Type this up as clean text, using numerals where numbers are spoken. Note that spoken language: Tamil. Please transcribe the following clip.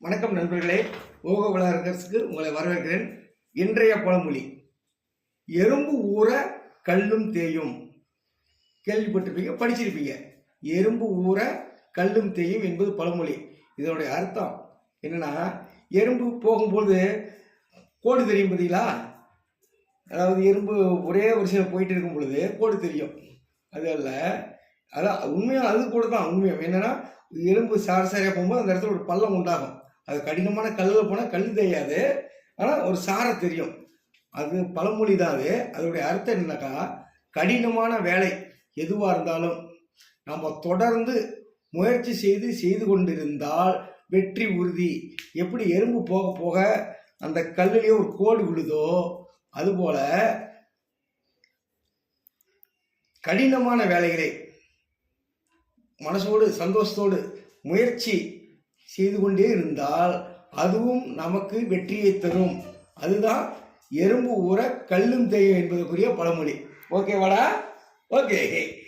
வணக்கம் நண்பர்களே, ஓக உலகரசுக்கு உங்களை வரவேற்கிறேன். இன்றைய பழமொழி, எறும்பு ஊற கல்லும் தேயும். கேள்விப்பட்டிருப்பீங்க, படிச்சிருப்பீங்க. எறும்பு ஊற கல்லும் தேயும் என்பது பழமொழி. இதனுடைய அர்த்தம் என்னன்னா, எறும்பு போகும்போது கோடு தெரியும் பார்த்தீங்களா? அதாவது எறும்பு ஒரே வரிசையில் போயிட்டு இருக்கும் பொழுது கோடு தெரியும். அதில் அதான் உண்மையாக அது கூட தான் உண்மையாக என்னன்னா, எறும்பு சாரசாரியாக போகும்போது அந்த இடத்துல ஒரு பள்ளம் உண்டாகும். அது கடினமான கல்லில் போனால் கல் தெரியாது, ஆனால் ஒரு சாரை தெரியும். அது பழமொழி தான். அதோடைய அர்த்தம் என்னன்னாக்கா, கடினமான வேலை எதுவாக இருந்தாலும் நம்ம தொடர்ந்து முயற்சி செய்து கொண்டிருந்தால் வெற்றி உறுதி. எப்படி எறும்பு போக போக அந்த கல்லுலேயே ஒரு கோடு விழுதோ, அதுபோல கடினமான வேலைகளை மனசோடு சந்தோஷத்தோடு முயற்சி செய்து கொண்டே இருந்தால் அதுவும் நமக்கு வெற்றியை தரும். அதுதான் எறும்பு ஊற கல்லும் தேயும் என்பதற்குரிய பழமொழி. ஓகேவாடா? ஓகே.